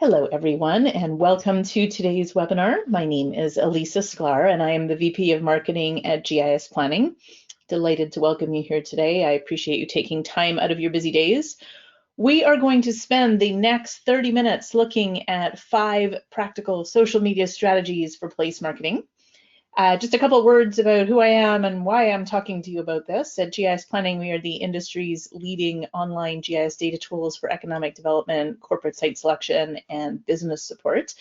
Hello, everyone, and welcome to today's webinar. My name is Elisa Sklar, and I am the VP of Marketing at GIS Planning. Delighted to welcome you here today. I appreciate you taking time out of your busy days. We are going to spend the next 30 minutes looking at 5 practical social media strategies for place marketing. Just a couple of words about who I am and why I'm talking to you about this. At GIS Planning, we are the industry's leading online GIS data tools for economic development, corporate site selection, and business support.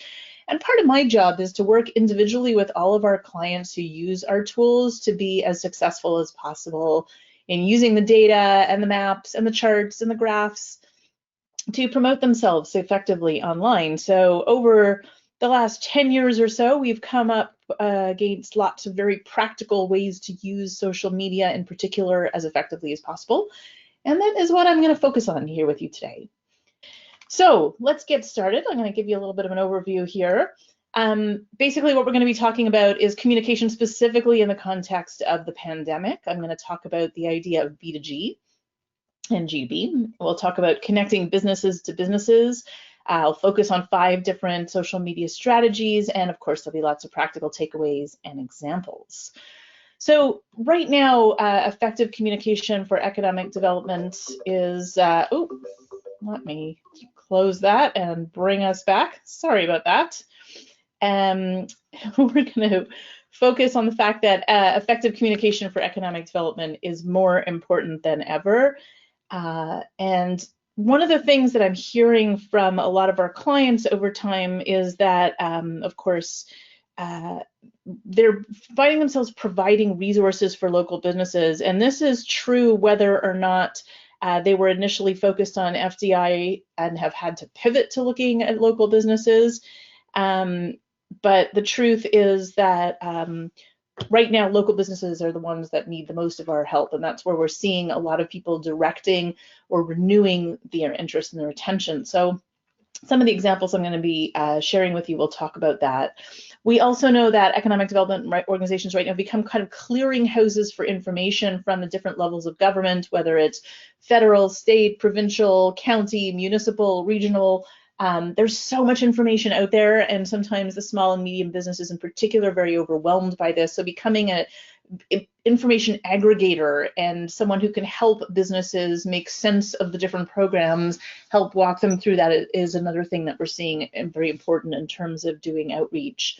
And part of my job is to work individually with all of our clients who use our tools to be as successful as possible in using the data and the maps and the charts and the graphs to promote themselves effectively online. So over the last 10 years or so, we've come up against lots of very practical ways to use social media in particular as effectively as possible. And that is what I'm going to focus on here with you today. So let's get started. I'm going to give you a little bit of an overview here. Basically, what we're going to be talking about is communication specifically in the context of the pandemic. I'm going to talk about the idea of B2G and G2B. We'll talk about connecting businesses to businesses. I'll focus on 5 different social media strategies, and of course, there'll be lots of practical takeaways and examples. So right now, effective communication for economic development is, let me close that and bring us back. Sorry about that. We're going to focus on the fact that effective communication for economic development is more important than ever. And one of the things that I'm hearing from a lot of our clients over time is that, of course, they're finding themselves providing resources for local businesses. And this is true whether or not they were initially focused on FDI and have had to pivot to looking at local businesses. But the truth is that right now, local businesses are the ones that need the most of our help, and that's where we're seeing a lot of people directing or renewing their interest and their attention. So some of the examples I'm going to be sharing with you will talk about that. We also know that economic development organizations right now become kind of clearinghouses for information from the different levels of government, whether it's federal, state, provincial, county, municipal, regional. There's so much information out there, and sometimes the small and medium businesses in particular are very overwhelmed by this. So becoming an information aggregator and someone who can help businesses make sense of the different programs, help walk them through that is another thing that we're seeing and very important in terms of doing outreach.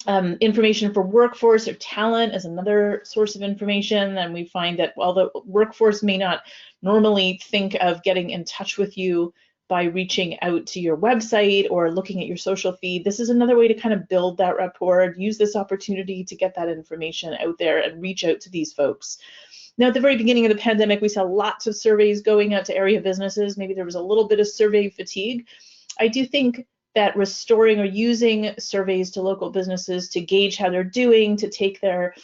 Information for workforce or talent is another source of information, and we find that while the workforce may not normally think of getting in touch with you by reaching out to your website or looking at your social feed, this is another way to kind of build that rapport, use this opportunity to get that information out there and reach out to these folks. Now, at the very beginning of the pandemic, we saw lots of surveys going out to area businesses. Maybe there was a little bit of survey fatigue. I do think that restoring or using surveys to local businesses to gauge how they're doing, to take their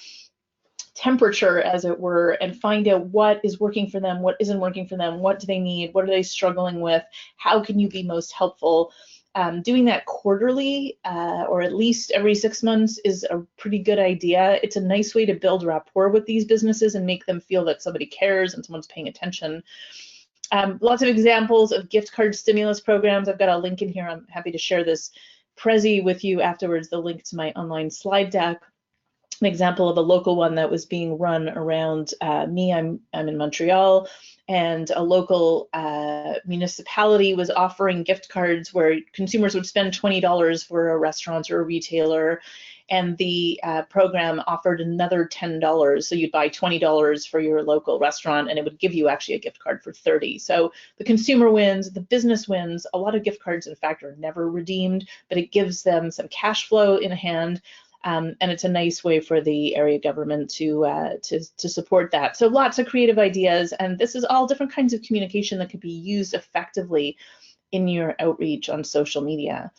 temperature, as it were, and find out what is working for them, what isn't working for them, what do they need, what are they struggling with, how can you be most helpful. Doing that quarterly or at least every 6 months is a pretty good idea. It's a nice way to build rapport with these businesses and make them feel that somebody cares and someone's paying attention. Lots of examples of gift card stimulus programs. I've got a link in here. I'm happy to share this Prezi with you afterwards, the link to my online slide deck. An example of a local one that was being run around me. I'm in Montreal, and a local municipality was offering gift cards where consumers would spend $20 for a restaurant or a retailer, and the program offered another $10. So you'd buy $20 for your local restaurant, and it would give you actually a gift card for $30. So the consumer wins, the business wins. A lot of gift cards, in fact, are never redeemed, but it gives them some cash flow in hand. And it's a nice way for the area government to support that. So lots of creative ideas, and this is all different kinds of communication that could be used effectively in your outreach on social media.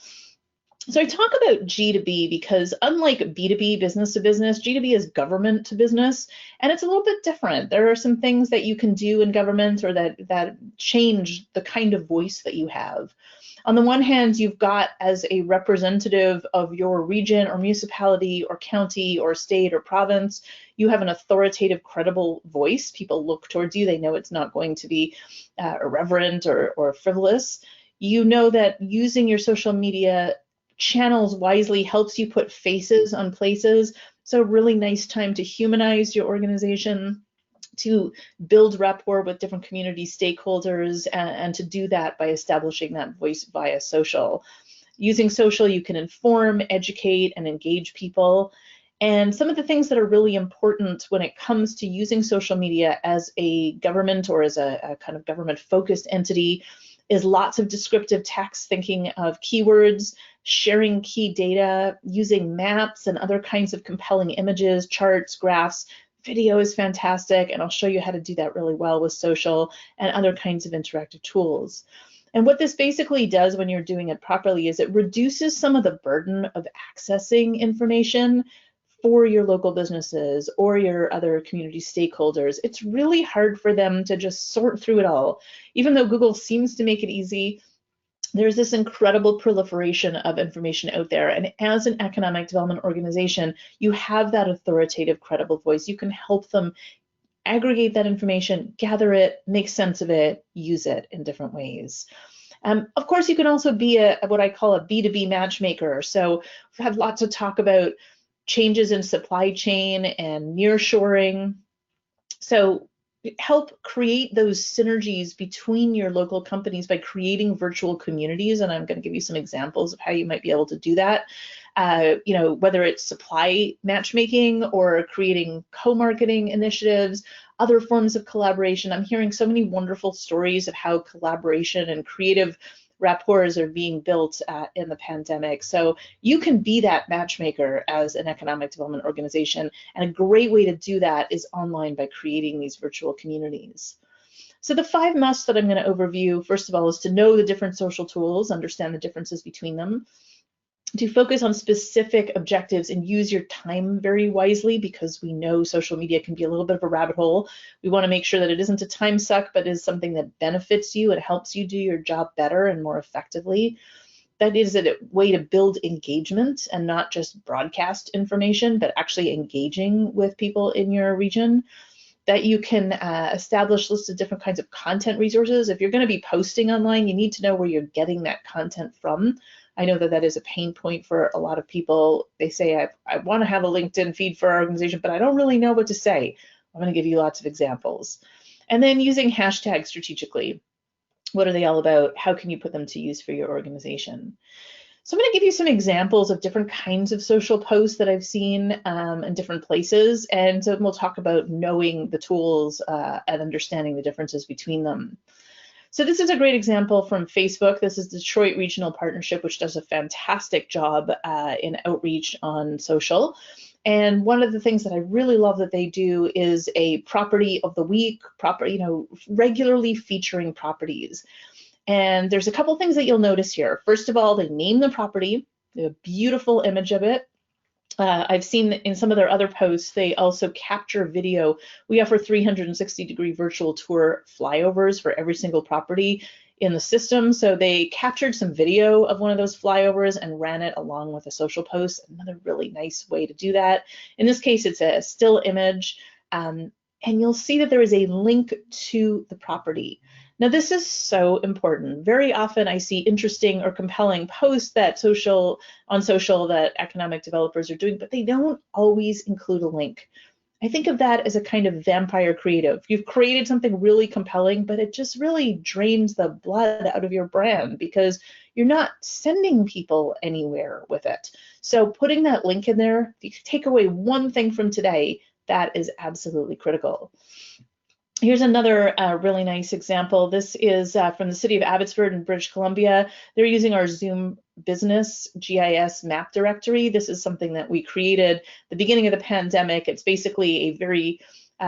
So I talk about G2B because unlike B2B, business to business, G2B is government to business, and it's a little bit different. There are some things that you can do in government or that change the kind of voice that you have. On the one hand, you've got as a representative of your region or municipality or county or state or province, you have an authoritative, credible voice. People look towards you. They know it's not going to be irreverent or frivolous. You know that using your social media channels wisely helps you put faces on places. So a really nice time to humanize your organization, to build rapport with different community stakeholders, and to do that by establishing that voice via social. Using social, you can inform, educate, and engage people. And some of the things that are really important when it comes to using social media as a government or as a kind of government-focused entity is lots of descriptive text, thinking of keywords, sharing key data, using maps and other kinds of compelling images, charts, graphs. Video is fantastic, and I'll show you how to do that really well with social and other kinds of interactive tools. And what this basically does when you're doing it properly is it reduces some of the burden of accessing information for your local businesses or your other community stakeholders. It's really hard for them to just sort through it all. Even though Google seems to make it easy, there's this incredible proliferation of information out there. And as an economic development organization, you have that authoritative, credible voice. You can help them aggregate that information, gather it, make sense of it, use it in different ways. Of course, you can also be what I call a B2B matchmaker. So we've had lots of talk about changes in supply chain and nearshoring. So help create those synergies between your local companies by creating virtual communities. And I'm going to give you some examples of how you might be able to do that. Whether it's supply matchmaking or creating co-marketing initiatives, other forms of collaboration. I'm hearing so many wonderful stories of how collaboration and creative rapports are being built in the pandemic. So you can be that matchmaker as an economic development organization, and a great way to do that is online by creating these virtual communities. So the 5 musts that I'm going to overview, first of all, is to know the different social tools, understand the differences between them, to focus on specific objectives and use your time very wisely, because we know social media can be a little bit of a rabbit hole. We want to make sure that it isn't a time suck, but is something that benefits you and helps you do your job better and more effectively. That is a way to build engagement and not just broadcast information, but actually engaging with people in your region. That you can establish lists of different kinds of content resources. If you're going to be posting online, you need to know where you're getting that content from. I know that that is a pain point for a lot of people. They say, I want to have a LinkedIn feed for our organization, but I don't really know what to say. I'm going to give you lots of examples. And then using hashtags strategically. What are they all about? How can you put them to use for your organization? So I'm going to give you some examples of different kinds of social posts that I've seen in different places. And so we'll talk about knowing the tools and understanding the differences between them. So this is a great example from Facebook. This is the Detroit Regional Partnership, which does a fantastic job in outreach on social. And one of the things that I really love that they do is a property of the week, regularly featuring properties. And there's a couple things that you'll notice here. First of all, they name the property, they have a beautiful image of it. I've seen in some of their other posts, they also capture video. We offer 360-degree virtual tour flyovers for every single property in the system. So they captured some video of one of those flyovers and ran it along with a social post. Another really nice way to do that. In this case, it's a still image. And you'll see that there is a link to the property. Now, this is so important. Very often I see interesting or compelling posts that on social that economic developers are doing, but they don't always include a link. I think of that as a kind of vampire creative. You've created something really compelling, but it just really drains the blood out of your brand because you're not sending people anywhere with it. So putting that link in there, if you take away one thing from today, that is absolutely critical. Here's another really nice example. This is from the city of Abbotsford in British Columbia. They're using our Zoom Business GIS map directory. This is something that we created at the beginning of the pandemic. It's basically a very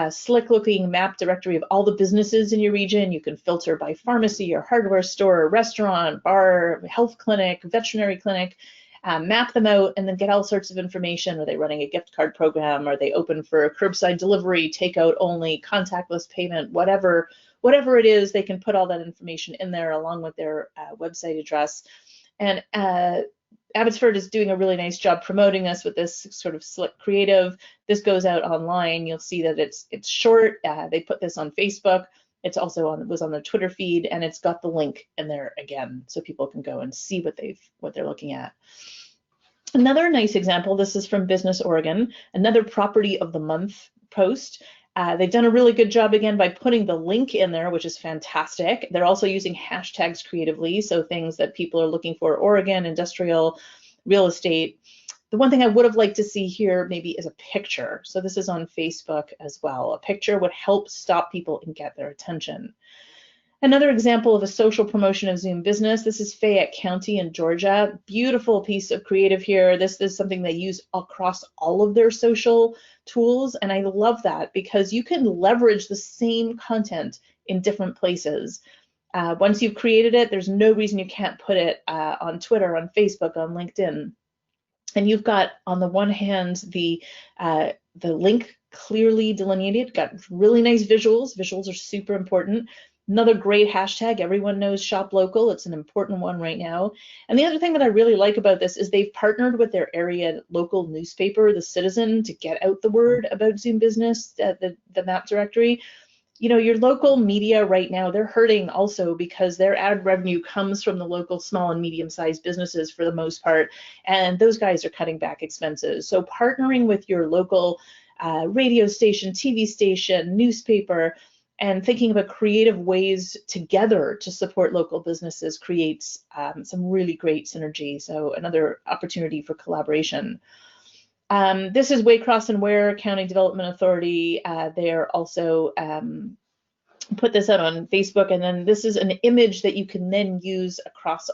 slick looking map directory of all the businesses in your region. You can filter by pharmacy or hardware store, restaurant, bar, health clinic, veterinary clinic. Map them out and then get all sorts of information. Are they running a gift card program? Are they open for curbside delivery, takeout only, contactless payment, whatever it is, they can put all that information in there along with their website address. And Abbotsford is doing a really nice job promoting this with this sort of slick creative. This goes out online. You'll see that it's short. They put this on Facebook. It's also was on their Twitter feed, and it's got the link in there again, so people can go and see what they're looking at. Another nice example, this is from Business Oregon, another Property of the Month post. They've done a really good job again by putting the link in there, which is fantastic. They're also using hashtags creatively, so things that people are looking for: Oregon, industrial, real estate. The one thing I would have liked to see here maybe is a picture. So this is on Facebook as well. A picture would help stop people and get their attention. Another example of a social promotion of Zoom Business, this is Fayette County in Georgia. Beautiful piece of creative here. This is something they use across all of their social tools, and I love that because you can leverage the same content in different places. Once you've created it, there's no reason you can't put it on Twitter, on Facebook, on LinkedIn. And you've got, on the one hand, the link clearly delineated, got really nice visuals. Visuals are super important. Another great hashtag, everyone knows shop local. It's an important one right now. And the other thing that I really like about this is they've partnered with their area local newspaper, The Citizen, to get out the word about Zoom Business, the map directory. You know, your local media right now, they're hurting also because their ad revenue comes from the local small and medium-sized businesses for the most part, and those guys are cutting back expenses. So partnering with your local radio station, TV station, newspaper, and thinking about creative ways together to support local businesses creates some really great synergy. So another opportunity for collaboration. This is Waycross and Ware County Development Authority. They're also put this out on Facebook, and then this is an image that you can then use across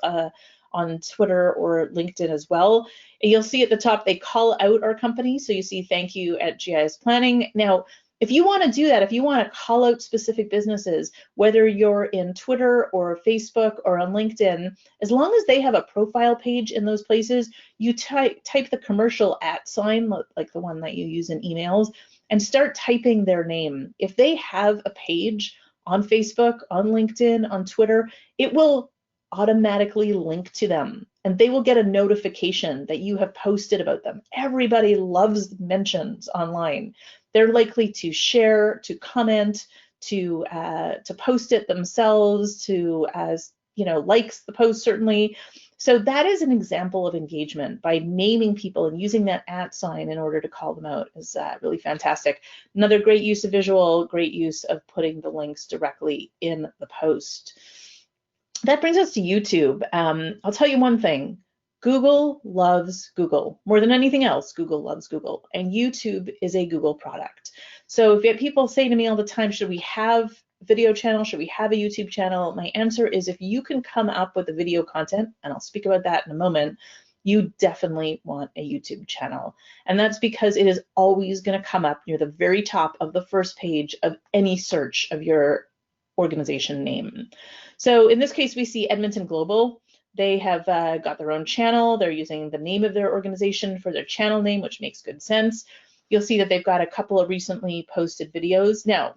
on Twitter or LinkedIn as well. And you'll see at the top they call out our company, so you see "Thank you at GIS Planning." Now, if you want to do that, if you want to call out specific businesses, whether you're in Twitter or Facebook or on LinkedIn, as long as they have a profile page in those places, you type the commercial @ sign, like the one that you use in emails, and start typing their name. If they have a page on Facebook, on LinkedIn, on Twitter, it will automatically link to them, and they will get a notification that you have posted about them. Everybody loves mentions online. They're likely to share, to comment, to post it themselves, to likes the post certainly. So that is an example of engagement by naming people and using that @ sign in order to call them out is really fantastic. Another great use of visual, great use of putting the links directly in the post. That brings us to YouTube. I'll tell you one thing. Google loves Google. More than anything else, Google loves Google. And YouTube is a Google product. So if people say to me all the time, should we have a video channel? Should we have a YouTube channel? My answer is if you can come up with the video content, and I'll speak about that in a moment, you definitely want a YouTube channel. And that's because it is always going to come up near the very top of the first page of any search of your organization name. So in this case, we see Edmonton Global. They have got their own channel. They're using the name of their organization for their channel name, which makes good sense. You'll see that they've got a couple of recently posted videos. Now,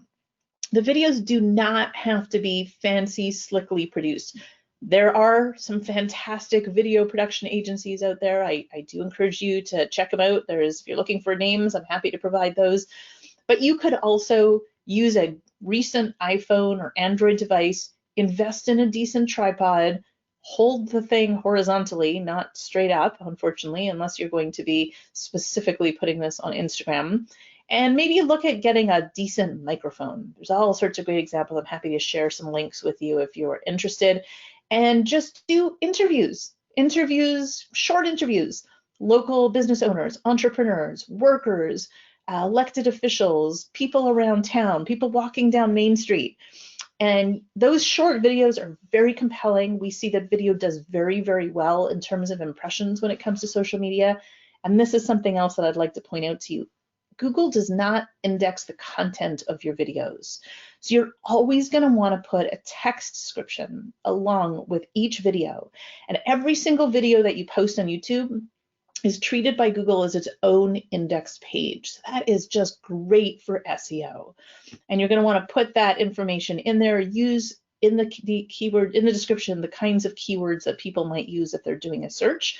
the videos do not have to be fancy, slickly produced. There are some fantastic video production agencies out there. I do encourage you to check them out. If you're looking for names, I'm happy to provide those. But you could also use a recent iPhone or Android device, invest in a decent tripod, hold the thing horizontally, not straight up, unfortunately, unless you're going to be specifically putting this on Instagram. And maybe look at getting a decent microphone. There's all sorts of great examples. I'm happy to share some links with you if you're interested. And just do interviews, short interviews, local business owners, entrepreneurs, workers, elected officials, people around town, people walking down Main Street. And those short videos are very compelling. We see that video does very, very well in terms of impressions when it comes to social media. And this is something else that I'd like to point out to you. Google does not index the content of your videos. So you're always going to want to put a text description along with each video. And every single video that you post on YouTube is treated by Google as its own index page. So that is just great for SEO. And you're going to want to put that information in there, use in the keyword, in the description, the kinds of keywords that people might use if they're doing a search.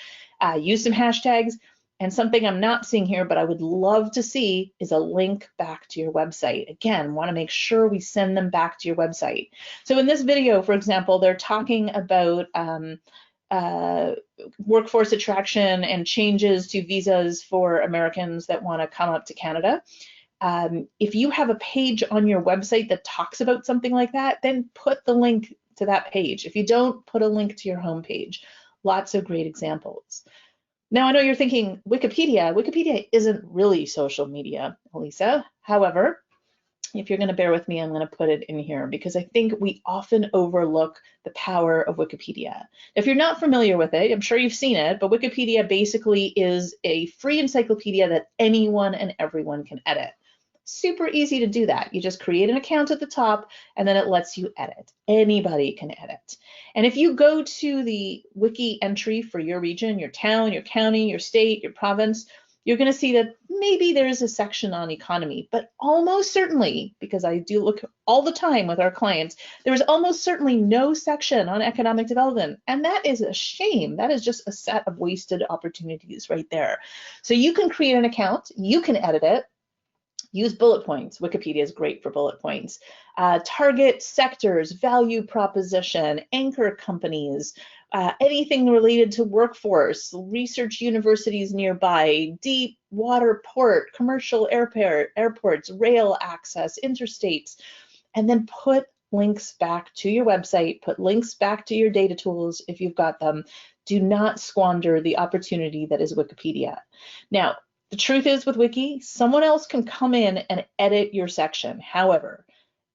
Use some hashtags. And something I'm not seeing here, but I would love to see, is a link back to your website. Again, want to make sure we send them back to your website. So in this video, for example, they're talking about workforce attraction and changes to visas for Americans that want to come up to Canada. If you have a page on your website that talks about something like that, then put the link to that page. If you don't, put a link to your homepage. Lots of great examples. Now, I know you're thinking, Wikipedia. Wikipedia isn't really social media, Elisa. However, if you're going to bear with me, I'm going to put it in here because I think we often overlook the power of Wikipedia. If you're not familiar with it, I'm sure you've seen it, but Wikipedia basically is a free encyclopedia that anyone and everyone can edit. Super easy to do that. You just create an account at the top and then it lets you edit. Anybody can edit. And if you go to the wiki entry for your region, your town, your county, your state, your province, you're going to see that maybe there's a section on economy, but almost certainly, because I do look all the time with our clients, there is almost certainly no section on economic development. And that is a shame. That is just a set of wasted opportunities right there. So you can create an account, you can edit it, use bullet points. Wikipedia is great for bullet points. Target sectors, value proposition, anchor companies, anything related to workforce, research universities nearby, deep water port, commercial airports, rail access, interstates, and then put links back to your website, put links back to your data tools if you've got them. Do not squander the opportunity that is Wikipedia. Now, the truth is with Wiki, someone else can come in and edit your section. However,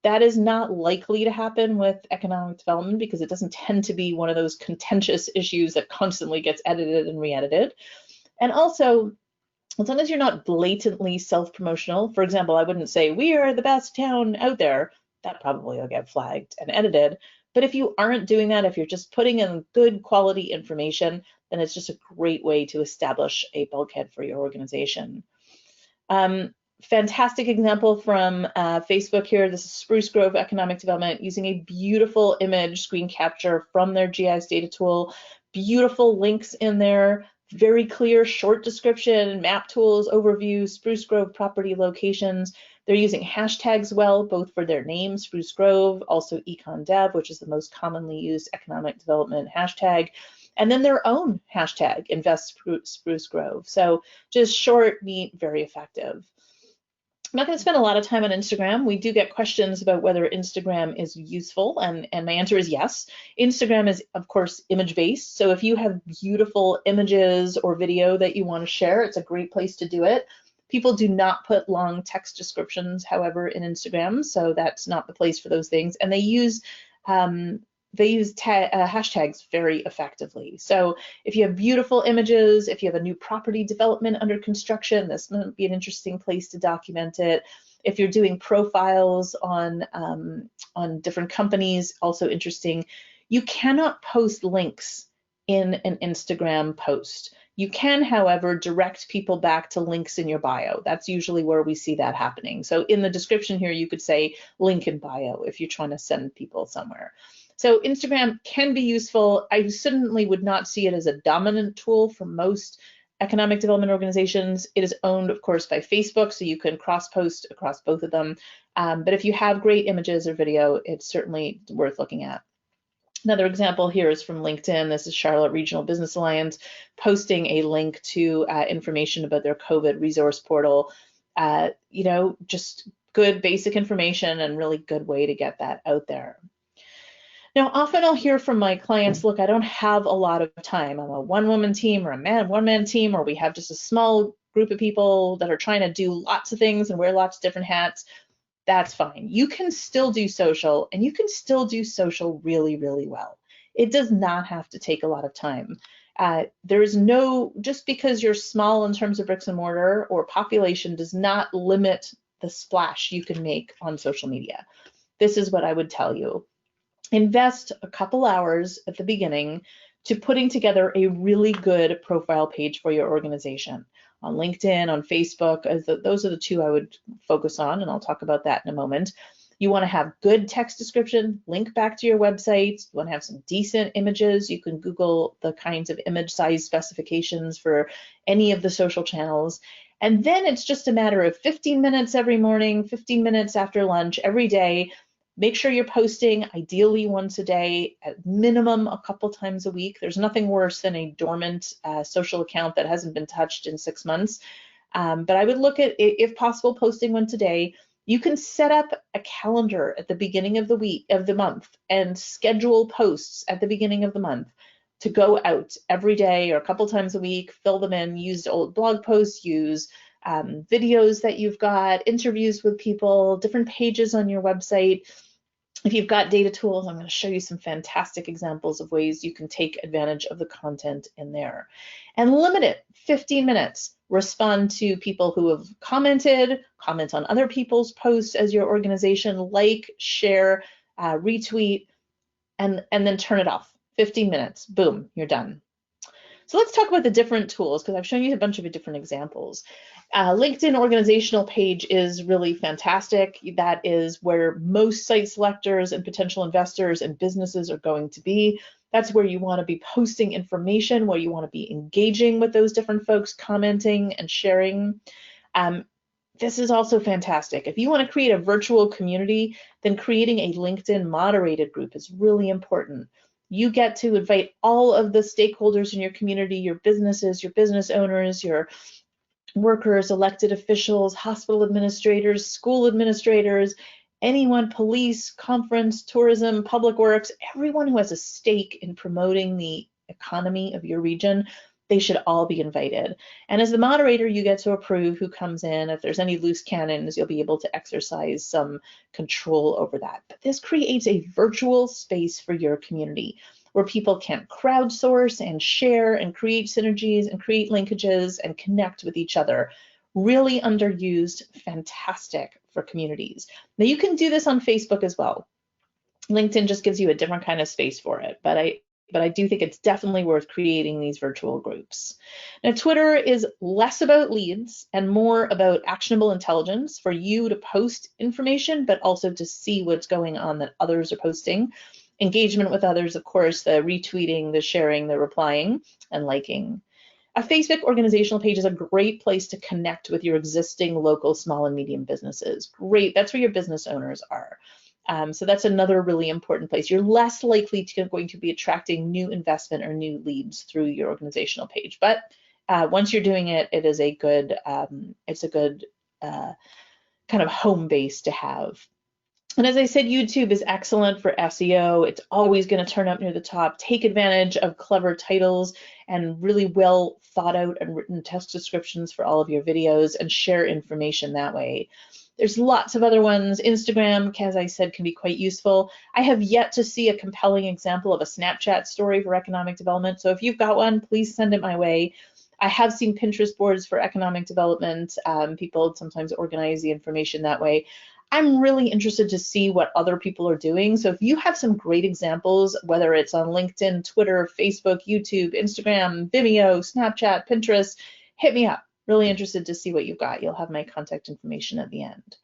that is not likely to happen with economic development because it doesn't tend to be one of those contentious issues that constantly gets edited and re-edited. And also, as long as you're not blatantly self-promotional, for example, I wouldn't say, we are the best town out there. That probably will get flagged and edited. But if you aren't doing that, if you're just putting in good quality information, then it's just a great way to establish a bulkhead for your organization. Fantastic example from Facebook here. This is Spruce Grove Economic Development using a beautiful image screen capture from their GIS data tool. Beautiful links in there, very clear short description, map tools, overview, Spruce Grove property locations. They're using hashtags well, both for their name, Spruce Grove, also EconDev, which is the most commonly used economic development hashtag, and then their own hashtag, Invest Spruce Grove. So just short, neat, very effective. I'm not going to spend a lot of time on Instagram. We do get questions about whether Instagram is useful, and my answer is yes. Instagram is, of course, image-based. So if you have beautiful images or video that you want to share, it's a great place to do it. People do not put long text descriptions, however, in Instagram, so that's not the place for those things. And they use hashtags very effectively. So if you have beautiful images, if you have a new property development under construction, this might be an interesting place to document it. If you're doing profiles on different companies, also interesting. You cannot post links in an Instagram post. You can, however, direct people back to links in your bio. That's usually where we see that happening. So in the description here, you could say link in bio if you're trying to send people somewhere. So Instagram can be useful. I certainly would not see it as a dominant tool for most economic development organizations. It is owned, of course, by Facebook, so you can cross-post across both of them. But if you have great images or video, it's certainly worth looking at. Another example here is from LinkedIn. This is Charlotte Regional Business Alliance posting a link to information about their COVID resource portal. You know, just good basic information and really good way to get that out there. Now, often I'll hear from my clients, look, I don't have a lot of time. I'm a one-woman team or a one-man team, or we have just a small group of people that are trying to do lots of things and wear lots of different hats. That's fine. You can still do social, and you can still do social really, really well. It does not have to take a lot of time. There's no, just because you're small in terms of bricks and mortar or population does not limit the splash you can make on social media. This is what I would tell you. Invest a couple hours at the beginning to putting together a really good profile page for your organization. On LinkedIn, on Facebook, those are the two I would focus on, and I'll talk about that in a moment. You want to have good text description, link back to your website. You want to have some decent images. You can Google the kinds of image size specifications for any of the social channels. And then it's just a matter of 15 minutes every morning, 15 minutes after lunch every day. Make sure you're posting, ideally once a day, at minimum a couple times a week. There's nothing worse than a dormant social account that hasn't been touched in 6 months. But I would look at, if possible, posting once a day. You can set up a calendar at the beginning of the week, of the month, and schedule posts at the beginning of the month to go out every day or a couple times a week, fill them in, use old blog posts, use videos that you've got, interviews with people, different pages on your website. If you've got data tools, I'm going to show you some fantastic examples of ways you can take advantage of the content in there. And limit it, 15 minutes. Respond to people who have commented, comment on other people's posts as your organization, like, share, retweet, and then turn it off. 15 minutes, boom, you're done. So let's talk about the different tools, because I've shown you a bunch of different examples. LinkedIn organizational page is really fantastic. That is where most site selectors and potential investors and businesses are going to be. That's where you want to be posting information, where you want to be engaging with those different folks, commenting and sharing. This is also fantastic. If you want to create a virtual community, then creating a LinkedIn moderated group is really important. You get to invite all of the stakeholders in your community, your businesses, your business owners, your workers, elected officials, hospital administrators, school administrators, anyone, police, conference, tourism, public works, everyone who has a stake in promoting the economy of your region. They should all be invited. And as the moderator, you get to approve who comes in. If there's any loose cannons, you'll be able to exercise some control over that. But this creates a virtual space for your community where people can crowdsource and share and create synergies and create linkages and connect with each other. Really underused, fantastic for communities. Now you can do this on Facebook as well. LinkedIn just gives you a different kind of space for it, but I do think it's definitely worth creating these virtual groups. Now, Twitter is less about leads and more about actionable intelligence for you to post information, but also to see what's going on that others are posting. Engagement with others, of course, the retweeting, the sharing, the replying, and liking. A Facebook organizational page is a great place to connect with your existing local small and medium businesses. Great, that's where your business owners are. So that's another really important place. You're less likely going to be attracting new investment or new leads through your organizational page. But once you're doing it, it is a good, it's a good kind of home base to have. And as I said, YouTube is excellent for SEO. It's always going to turn up near the top. Take advantage of clever titles and really well thought out and written text descriptions for all of your videos and share information that way. There's lots of other ones. Instagram, as I said, can be quite useful. I have yet to see a compelling example of a Snapchat story for economic development. So if you've got one, please send it my way. I have seen Pinterest boards for economic development. People sometimes organize the information that way. I'm really interested to see what other people are doing. So if you have some great examples, whether it's on LinkedIn, Twitter, Facebook, YouTube, Instagram, Vimeo, Snapchat, Pinterest, hit me up. Really interested to see what you've got. You'll have my contact information at the end.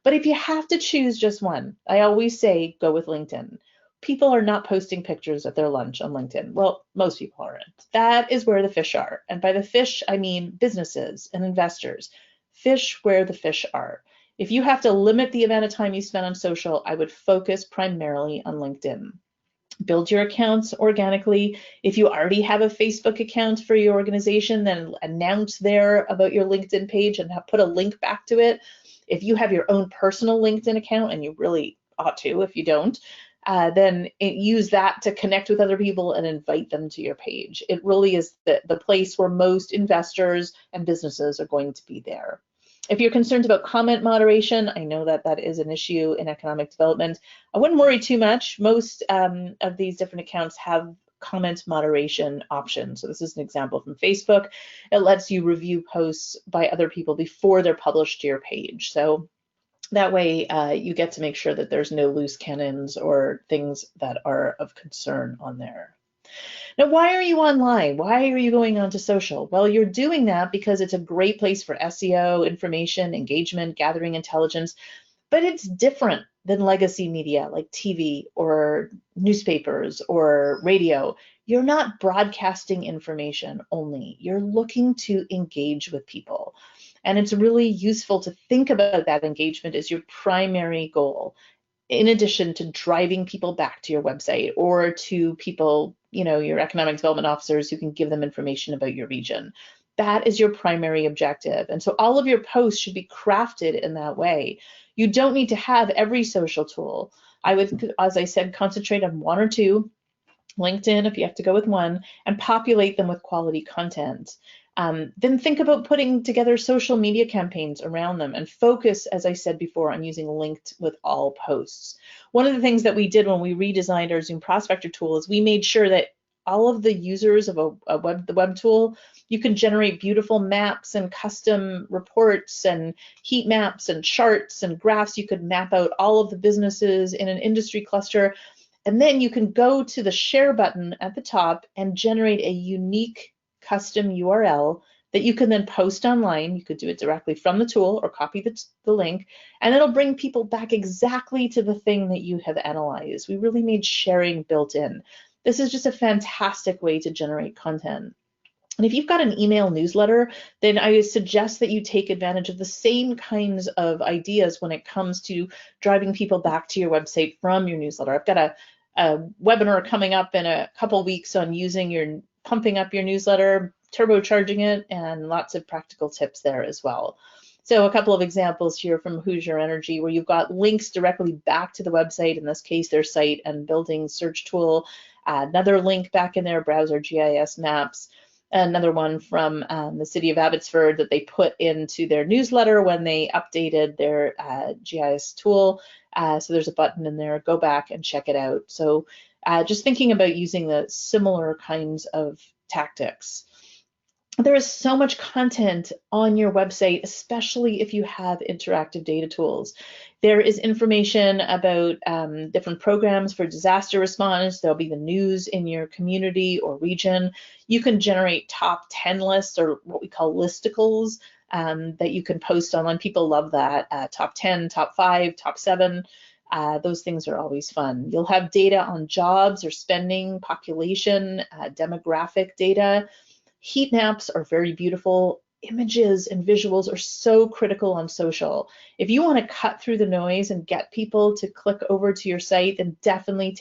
But if you have to choose just one, I always say go with LinkedIn. People are not posting pictures of their lunch on LinkedIn. Well, most people aren't. That is where the fish are. And by the fish, I mean businesses and investors. Fish where the fish are. If you have to limit the amount of time you spend on social, I would focus primarily on LinkedIn. Build your accounts organically. If you already have a Facebook account for your organization, then announce there about your LinkedIn page and put a link back to it. If you have your own personal LinkedIn account, and you really ought to if you don't, then use that to connect with other people and invite them to your page. It really is the place where most investors and businesses are going to be there. If you're concerned about comment moderation, I know that that is an issue in economic development. I wouldn't worry too much. Most of these different accounts have comment moderation options. So this is an example from Facebook. It lets you review posts by other people before they're published to your page. So that way you get to make sure that there's no loose cannons or things that are of concern on there. Now, why are you online? Why are you going onto social? Well, you're doing that because it's a great place for SEO, information, engagement, gathering intelligence. but it's different than legacy media like TV or newspapers or radio. You're not broadcasting information only. You're looking to engage with people. And it's really useful to think about that engagement as your primary goal, in addition to driving people back to your website or to people, your economic development officers who can give them information about your region. That is your primary objective. And so all of your posts should be crafted in that way. You don't need to have every social tool. I would, as I said, concentrate on one or two, LinkedIn if you have to go with one, and populate them with quality content. Then think about putting together social media campaigns around them and focus, as I said before, on using linked with all posts. One of the things that we did when we redesigned our Zoom Prospector tool is we made sure that all of the users of the web tool, you can generate beautiful maps and custom reports and heat maps and charts and graphs. You could map out all of the businesses in an industry cluster. And then you can go to the share button at the top and generate a unique custom URL that you can then post online. You could do it directly from the tool or copy the link, and it'll bring people back exactly to the thing that you have analyzed. We really made sharing built in. This is just a fantastic way to generate content. And if you've got an email newsletter, then I would suggest that you take advantage of the same kinds of ideas when it comes to driving people back to your website from your newsletter. I've got a webinar coming up in a couple weeks on pumping up your newsletter, turbocharging it, and lots of practical tips there as well. So a couple of examples here from Hoosier Energy, where you've got links directly back to the website, in this case, their site and building search tool. Another link back in their browser GIS maps. Another one from the city of Abbotsford that they put into their newsletter when they updated their GIS tool. So there's a button in there, go back and check it out. So just thinking about using the similar kinds of tactics. There is so much content on your website, especially if you have interactive data tools. There is information about different programs for disaster response. There'll be the news in your community or region. You can generate top 10 lists, or what we call listicles, that you can post online. People love that. Top 10, top 5, top 7. Those things are always fun. You'll have data on jobs or spending, population, demographic data. Heat maps are very beautiful. Images and visuals are so critical on social. If you want to cut through the noise and get people to click over to your site, then definitely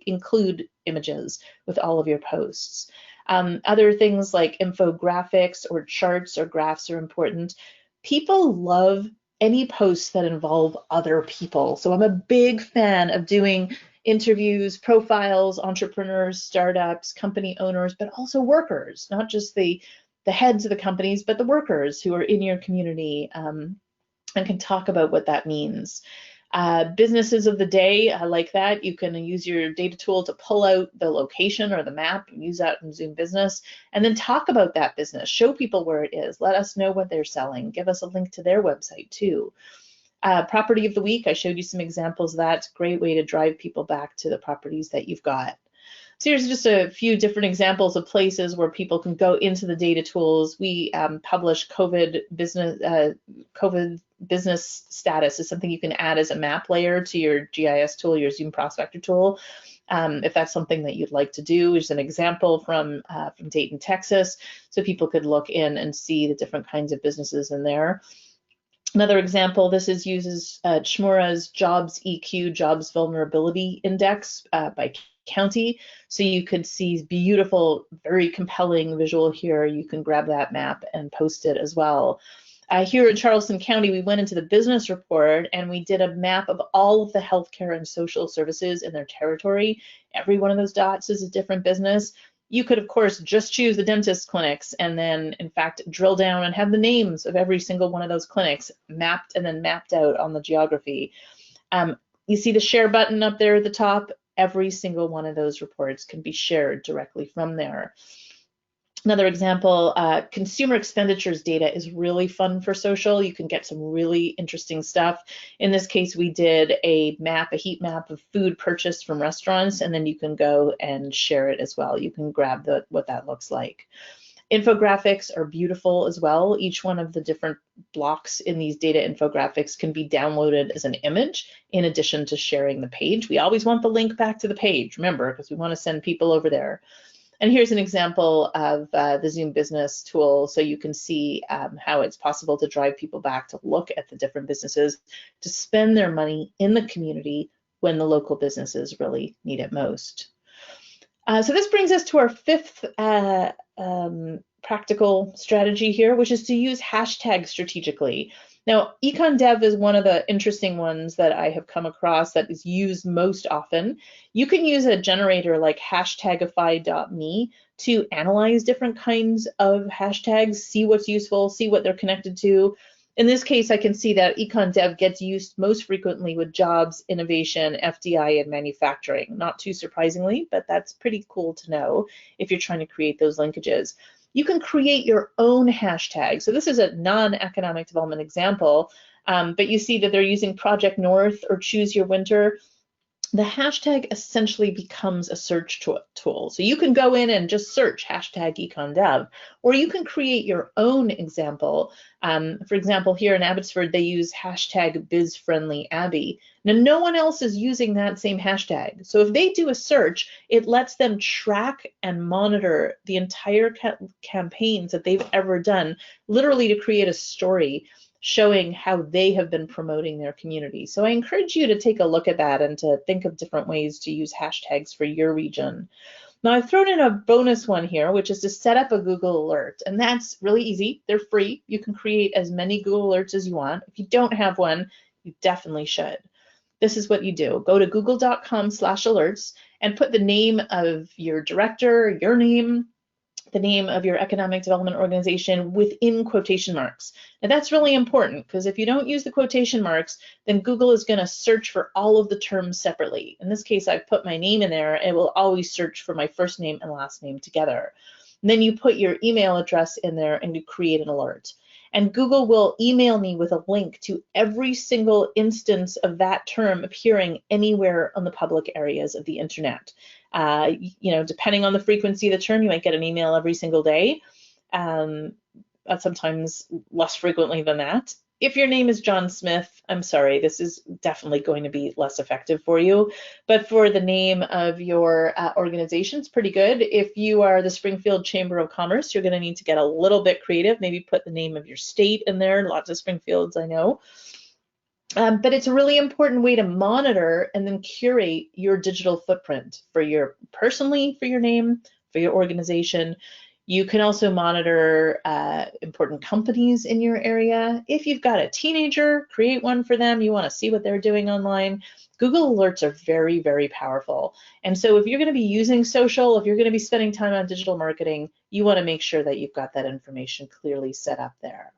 include images with all of your posts. Other things like infographics or charts or graphs are important. People love any posts that involve other people. So I'm a big fan of doing interviews, profiles, entrepreneurs, startups, company owners, but also workers, not just the heads of the companies, but the workers who are in your community, and can talk about what that means. Businesses of the day, like that. You can use your data tool to pull out the location or the map and use that in Zoom Business, and then talk about that business, show people where it is, let us know what they're selling, give us a link to their website too. Property of the week, I showed you some examples of that. It's a great way to drive people back to the properties that you've got. So here's just a few different examples of places where people can go into the data tools. We publish COVID business status is something you can add as a map layer to your GIS tool, your Zoom Prospector tool. If that's something that you'd like to do. Here's an example from Dayton, Texas, so people could look in and see the different kinds of businesses in there. Another example, this uses Chmura's Jobs EQ, Jobs Vulnerability Index by county. So you could see beautiful, very compelling visual here. You can grab that map and post it as well. Here in Charleston County, we went into the business report and we did a map of all of the healthcare and social services in their territory. Every one of those dots is a different business. You could, of course, just choose the dentist clinics and then, in fact, drill down and have the names of every single one of those clinics mapped and then mapped out on the geography. You see the share button up there at the top. Every single one of those reports can be shared directly from there. Another example, consumer expenditures data is really fun for social. You can get some really interesting stuff. In this case, we did a heat map of food purchased from restaurants, and then you can go and share it as well. You can grab what that looks like. Infographics are beautiful as well. Each one of the different blocks in these data infographics can be downloaded as an image in addition to sharing the page. We always want the link back to the page, remember, because we want to send people over there. And here's an example of the Zoom Business tool, so you can see how it's possible to drive people back to look at the different businesses to spend their money in the community when the local businesses really need it most. So this brings us to our fifth practical strategy here, which is to use hashtags strategically. Now, Econ Dev is one of the interesting ones that I have come across that is used most often. You can use a generator like hashtagify.me to analyze different kinds of hashtags, see what's useful, see what they're connected to. In this case, I can see that Econ Dev gets used most frequently with jobs, innovation, FDI, and manufacturing. Not too surprisingly, but that's pretty cool to know if you're trying to create those linkages. You can create your own hashtag. So this is a non-economic development example, but you see that they're using Project North or Choose Your Winter. The hashtag essentially becomes a search tool. So you can go in and just search hashtag EconDev, or you can create your own example. For example, here in Abbotsford, they use hashtag BizFriendlyAbbey. Now, no one else is using that same hashtag. So if they do a search, it lets them track and monitor the entire campaigns that they've ever done, literally to create a story showing how they have been promoting their community. So I encourage you to take a look at that and to think of different ways to use hashtags for your region. Now I've thrown in a bonus one here, which is to set up a Google alert. And that's really easy. They're free. You can create as many Google alerts as you want. If you don't have one, you definitely should. This is what you do. Go to google.com/alerts and put the name of your director, your name, the name of your economic development organization within quotation marks. Now that's really important because if you don't use the quotation marks, then Google is going to search for all of the terms separately. In this case, I've put my name in there. It will always search for my first name and last name together. And then you put your email address in there and you create an alert. And Google will email me with a link to every single instance of that term appearing anywhere on the public areas of the internet. Depending on the frequency of the term, you might get an email every single day, sometimes less frequently than that. If your name is John Smith, I'm sorry, this is definitely going to be less effective for you. But for the name of your organization, it's pretty good. If you are the Springfield Chamber of Commerce, you're going to need to get a little bit creative. Maybe put the name of your state in there. Lots of Springfields, I know. But it's a really important way to monitor and then curate your digital footprint for your personally, for your name, for your organization. You can also monitor important companies in your area. If you've got a teenager, create one for them. You want to see what they're doing online. Google Alerts are very, very powerful. And so if you're going to be using social, if you're going to be spending time on digital marketing, you want to make sure that you've got that information clearly set up there.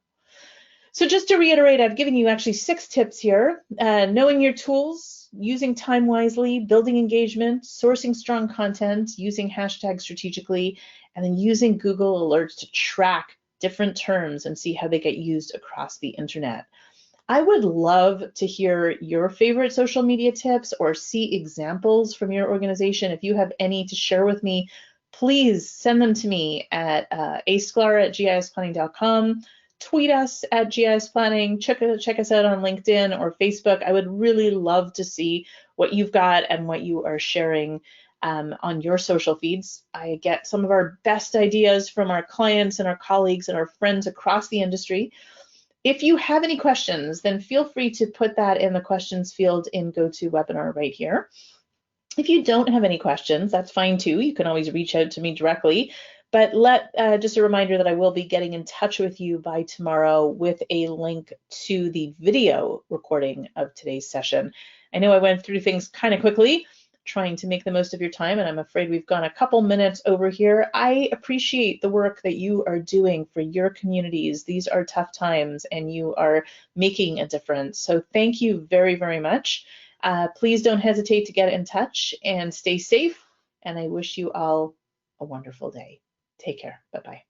So just to reiterate, I've given you actually 6 tips here. Knowing your tools, using time wisely, building engagement, sourcing strong content, using hashtags strategically, and then using Google Alerts to track different terms and see how they get used across the internet. I would love to hear your favorite social media tips or see examples from your organization. If you have any to share with me, please send them to me at asklar@gisplanning.com. Tweet us at GIS Planning, check us out on LinkedIn or Facebook. I would really love to see what you've got and what you are sharing on your social feeds. I get some of our best ideas from our clients and our colleagues and our friends across the industry. If you have any questions, then feel free to put that in the questions field in GoToWebinar right here. If you don't have any questions, that's fine too. You can always reach out to me directly. But just a reminder that I will be getting in touch with you by tomorrow with a link to the video recording of today's session. I know I went through things kind of quickly, trying to make the most of your time, and I'm afraid we've gone a couple minutes over here. I appreciate the work that you are doing for your communities. These are tough times, and you are making a difference. So thank you very, very much. Please don't hesitate to get in touch and stay safe, and I wish you all a wonderful day. Take care. Bye-bye.